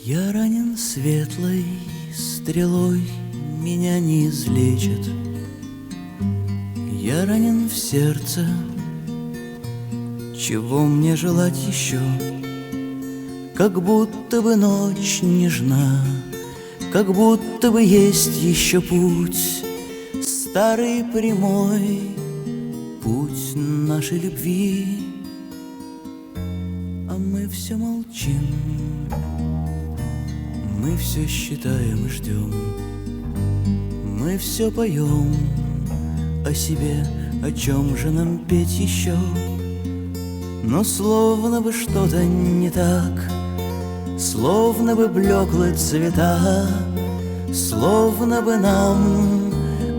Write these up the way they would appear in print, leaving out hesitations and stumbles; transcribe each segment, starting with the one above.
Я ранен светлой стрелой, меня не излечит. Я ранен в сердце, чего мне желать еще? Как будто бы ночь нежна, как будто бы есть еще путь, старый прямой путь нашей любви. А мы все молчим, мы все считаем и ждем, мы все поем о себе, о чем же нам петь еще? Но словно бы что-то не так, словно бы блеклы цвета, словно бы нам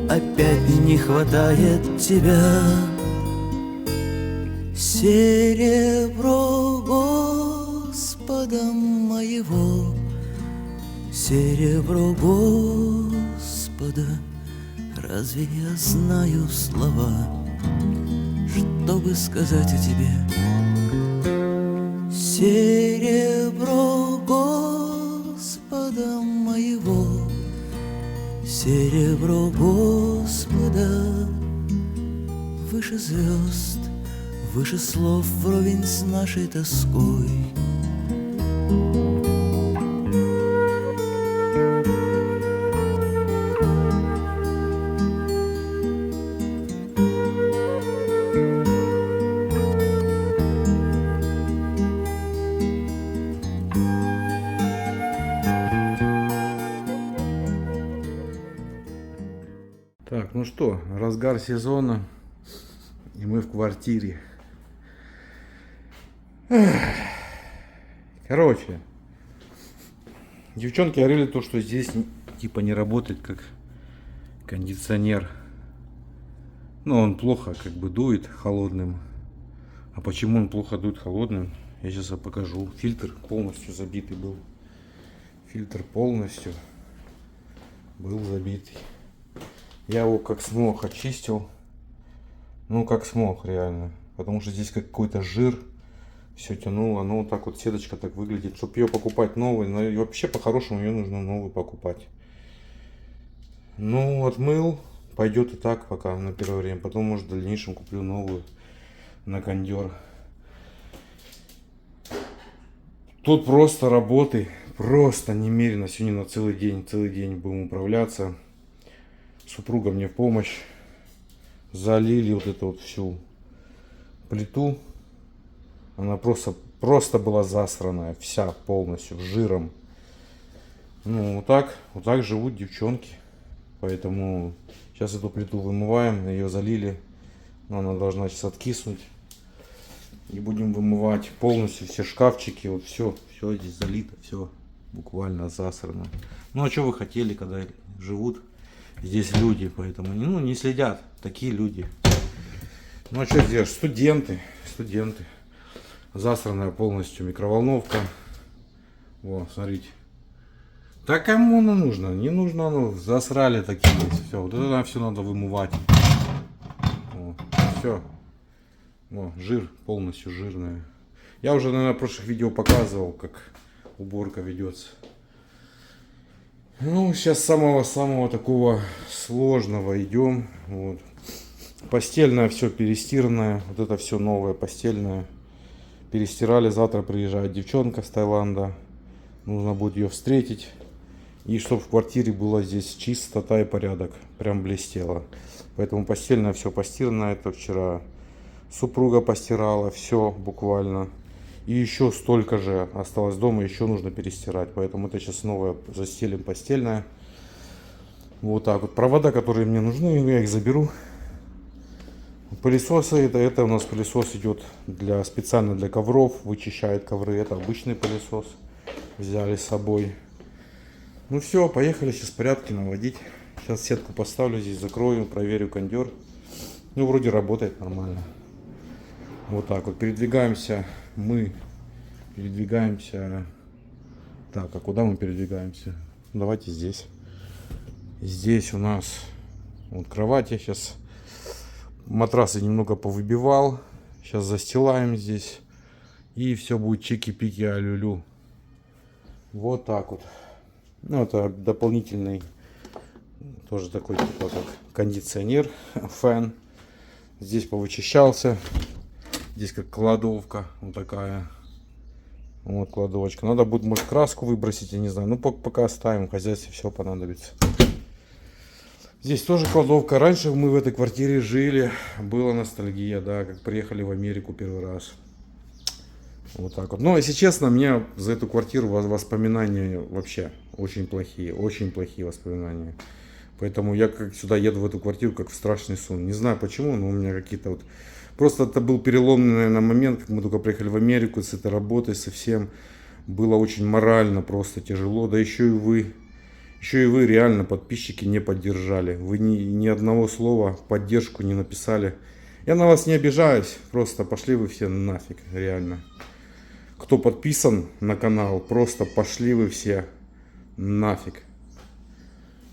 опять не хватает тебя. Серебро Господа моего, серебро Господа, разве я знаю слова, чтобы сказать о тебе? Серебро Господа моего, серебро Господа, выше звезд, выше слов, вровень с нашей тоской. Так, ну что, разгар сезона, и мы в квартире. Короче, девчонки говорили то, что здесь типа не работает как кондиционер. Ну, он плохо как бы дует холодным. А почему он плохо дует холодным, я сейчас вам покажу. Фильтр полностью забитый был. Фильтр полностью был забитый. Я его как смог очистил. Ну, как смог, реально. Потому что здесь какой-то жир. Все тянуло. Ну, вот так вот сеточка так выглядит. Чтобы ее покупать новый. Но вообще, по-хорошему, ее нужно новую покупать. Ну, отмыл. Пойдет и так пока на первое время. Потом, может, в дальнейшем куплю новую на кондер. Тут просто работы. Просто немерено. Сегодня на целый день будем управляться. Супруга мне в помощь. Залили вот эту вот всю плиту. Она просто была засранная. Вся полностью жиром. Ну, вот так живут девчонки. Поэтому сейчас эту плиту вымываем. Ее залили. Но она должна сейчас откиснуть. И будем вымывать полностью все шкафчики. Вот все здесь залито. Все буквально засрано. Ну, а что вы хотели, когда живут здесь люди, поэтому не следят такие люди. Ну а что сделаешь? Студенты. Засранная полностью микроволновка. Вот, смотрите. Да кому оно нужно? Не нужно оно. Засрали такие. Все, вот это все надо вымывать. Все. О, жир полностью жирная. Я уже, наверное, в прошлых видео показывал, как уборка ведется. Ну, сейчас самого такого сложного идем. Вот. Постельное все перестиранное. Вот это все новое постельное. Перестирали. Завтра приезжает девчонка с Таиланда. Нужно будет ее встретить. И чтобы в квартире было здесь чистота и порядок. Прям блестело. Поэтому постельное все постиранное. Это вчера супруга постирала. Все буквально. И еще столько же осталось дома, еще нужно перестирать. Поэтому это сейчас новое застелим постельное. Вот так вот. Провода, которые мне нужны, я их заберу. Пылесосы, это у нас пылесос идет специально для ковров, вычищает ковры. Это обычный пылесос. Взяли с собой. Ну все, поехали сейчас порядки наводить. Сейчас сетку поставлю здесь, закрою, проверю кондер. Ну, вроде работает нормально. Вот так вот передвигаемся. Мы передвигаемся. Так, а куда мы передвигаемся? Давайте здесь. Здесь у нас вот кровать. Я сейчас матрасы немного повыбивал. Сейчас застилаем здесь. И все будет чики-пики, алюлю. Вот так вот. Ну, это дополнительный, тоже такой типа как кондиционер, фен. Здесь повычищался. Здесь как кладовка вот такая. Вот кладовочка. Надо будет, может, краску выбросить, я не знаю. Ну, пока оставим, в хозяйстве все понадобится. Здесь тоже кладовка. Раньше мы в этой квартире жили. Была ностальгия, да, как приехали в Америку первый раз. Вот так вот. Но, если честно, у меня за эту квартиру воспоминания вообще очень плохие воспоминания. Поэтому я как сюда еду в эту квартиру, как в страшный сон. Не знаю почему, но у меня какие-то вот... Просто это был переломный, наверное, момент, как мы только приехали в Америку с этой работой, совсем было очень морально просто тяжело. Да еще и вы реально, подписчики, не поддержали. Вы ни одного слова в поддержку не написали. Я на вас не обижаюсь, просто пошли вы все нафиг, реально. Кто подписан на канал, просто пошли вы все нафиг.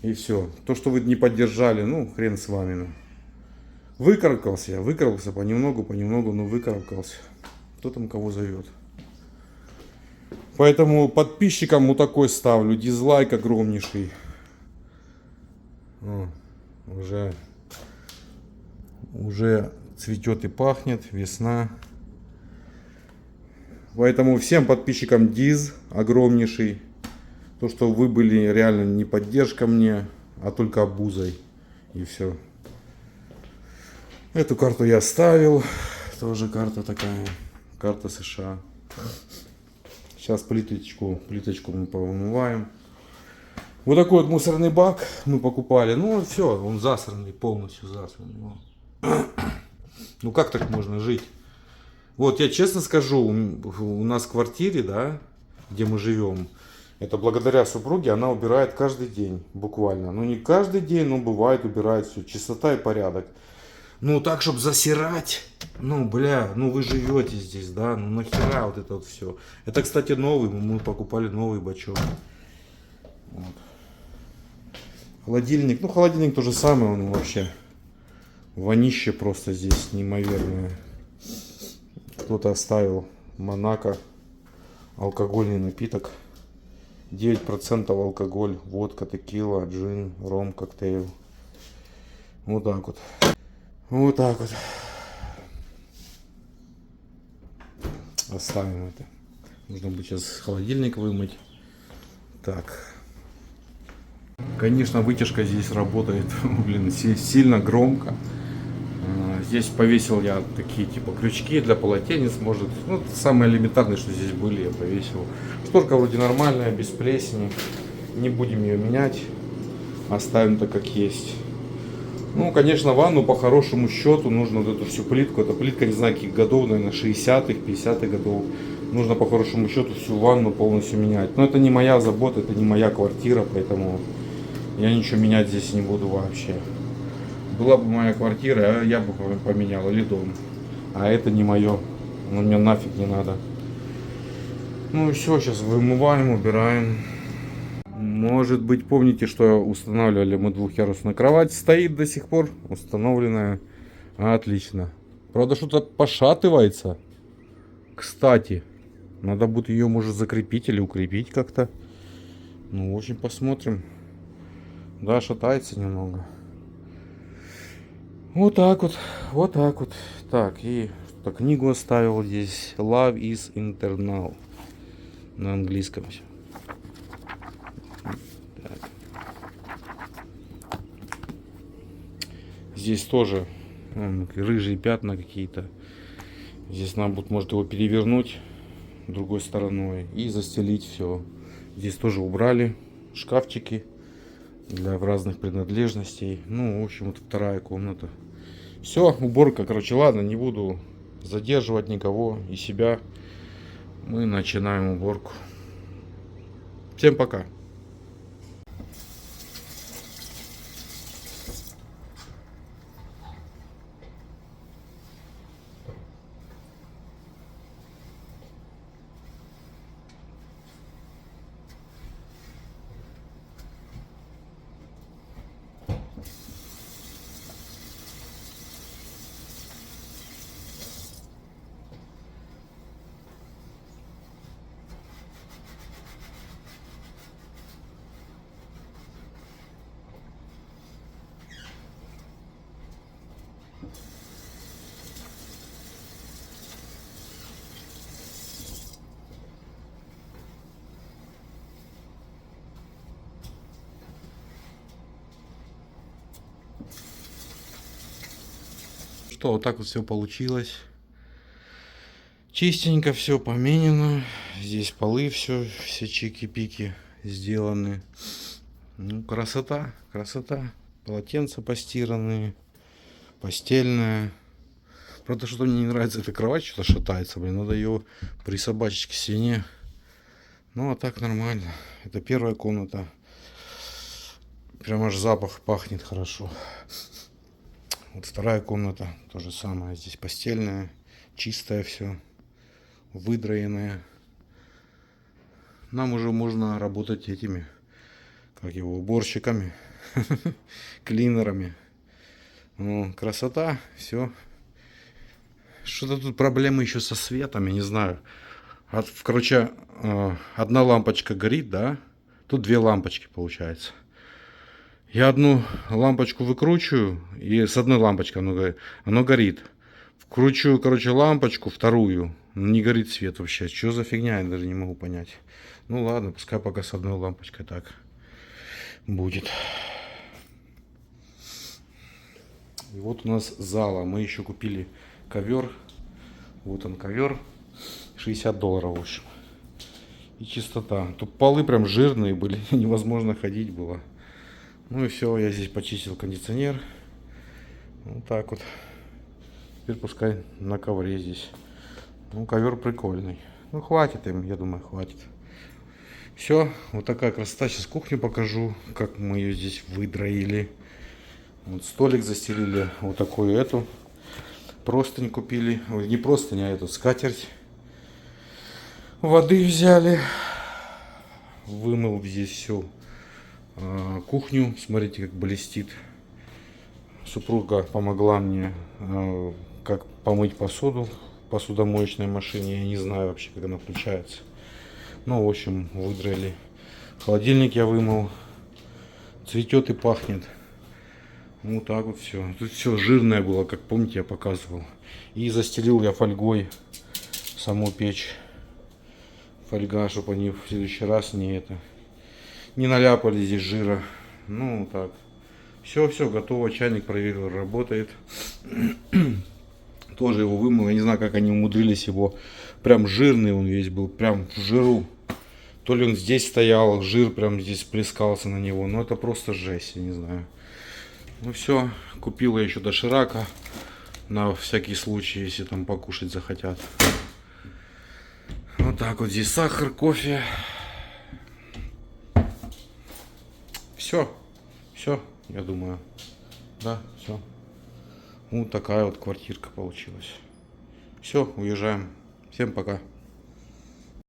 И все. То, что вы не поддержали, ну, хрен с вами. Ну. Выкарабкался понемногу, но выкарабкался. Кто там кого зовет. Поэтому подписчикам вот такой ставлю. Дизлайк огромнейший. О, уже цветет и пахнет. Весна. Поэтому всем подписчикам диз огромнейший. То, что вы были реально не поддержка мне, а только обузой. И все. Эту карту я оставил. Тоже карта такая. Карта США. Сейчас плиточку мы повымываем. Вот такой вот мусорный бак мы покупали. Ну все, он засранный, полностью засранный. Ну как так можно жить? Вот я честно скажу, у нас в квартире, да, где мы живем, это благодаря супруге, она убирает каждый день, буквально. Ну не каждый день, но бывает убирает все, чистота и порядок. Ну так, чтобы засирать, ну бля, ну вы живете здесь, да, ну нахера вот это вот все. Это, кстати, новый, мы покупали новый бачок. Вот. Холодильник, ну холодильник то же самое, он вообще вонище просто здесь неимоверное. Кто-то оставил Монако, алкогольный напиток. 9% алкоголь, водка, текила, джин, ром, коктейль. Вот так вот. Вот так вот. Оставим это. Нужно будет сейчас холодильник вымыть. Так. Конечно, вытяжка здесь работает, блин, сильно громко. Здесь повесил я такие типа крючки для полотенец, может, ну, самые элементарные, что здесь были, я повесил. Шторка вроде нормальная, без плесени, не будем ее менять, оставим так как есть. Ну, конечно, ванну по хорошему счету нужно вот эту всю плитку, эта плитка, не знаю, каких годов, наверное, 60-х, 50-х годов. Нужно по хорошему счету всю ванну полностью менять. Но это не моя забота, это не моя квартира, поэтому я ничего менять здесь не буду вообще. Была бы моя квартира, я бы поменял, или дом. А это не мое. Ну, мне нафиг не надо. Ну и все, сейчас вымываем, убираем. Может быть, помните, что устанавливали мы двухъярусную кровать. Стоит до сих пор, установленная. Отлично. Правда, что-то пошатывается. Кстати, надо будет ее, может, закрепить или укрепить как-то. Ну, в общем, посмотрим. Да, шатается немного. Вот так вот, вот так вот. Так, и что-то книгу оставил здесь. Love is Eternal. На английском все. Так. Здесь тоже рыжие пятна какие-то. Здесь нам будет, может, его перевернуть другой стороной и застелить все. Здесь тоже убрали шкафчики для разных принадлежностей. Ну, в общем, вот вторая комната. Все, уборка, короче, ладно, не буду задерживать никого и себя. Мы начинаем уборку. Всем пока. зато вот так вот все получилось. Чистенько все поменено. Здесь полы все чики-пики сделаны. Ну, красота, красота. Полотенца постиранные, постельная. Правда, что мне не нравится, эта кровать что-то шатается, блин, надо ее присобачить к стене. Ну, а так нормально. Это первая комната. Прям аж запах пахнет хорошо. Вот вторая комната, то же самое. Здесь постельная, чистое все, выдраенное. Нам уже можно работать этими, как его, уборщиками, клинерами. Ну, красота, все. Что-то тут проблемы еще со светом, я не знаю. Короче, одна лампочка горит, да? Тут две лампочки получается. Я одну лампочку выкручиваю, и с одной лампочкой оно горит. Вкручиваю, короче, лампочку, вторую. Не горит свет вообще. Что за фигня, я даже не могу понять. Ну ладно, пускай пока с одной лампочкой так будет. И вот у нас зала. Мы еще купили ковер. Вот он ковер. $60, в общем. И чистота. Тут полы прям жирные были. Невозможно ходить было. Ну и все, я здесь почистил кондиционер. Вот так вот. Теперь пускай на ковре здесь. Ну, ковер прикольный. Ну, хватит им, я думаю, хватит. Все, вот такая красота. Сейчас кухню покажу, как мы ее здесь выдроили. Вот столик застелили, вот такую эту. Простынь купили. Ой, не простынь, а эту скатерть. Воды взяли. Вымыл здесь все. Кухню, смотрите, как блестит. Супруга помогла мне, как помыть посуду в посудомоечной машине. Я не знаю вообще, как она включается. Ну, в общем, выдрали. Холодильник я вымыл. Цветет и пахнет. Вот так вот все. Тут все жирное было, как помните, я показывал. И застелил я фольгой саму печь. Фольга, чтобы они в следующий раз не наляпали здесь жира. Ну, так. Все, готово. Чайник проверил, работает. Тоже его вымыл. Я не знаю, как они умудрились его. Прям жирный он весь был. Прям в жиру. То ли он здесь стоял, жир прям здесь плескался на него. Но это просто жесть, я не знаю. Ну все. Купила еще доширака. На всякий случай, если там покушать захотят. Вот так вот. Здесь сахар, кофе. Все, я думаю, да, все. Вот такая вот квартирка получилась. Все, уезжаем. Всем пока.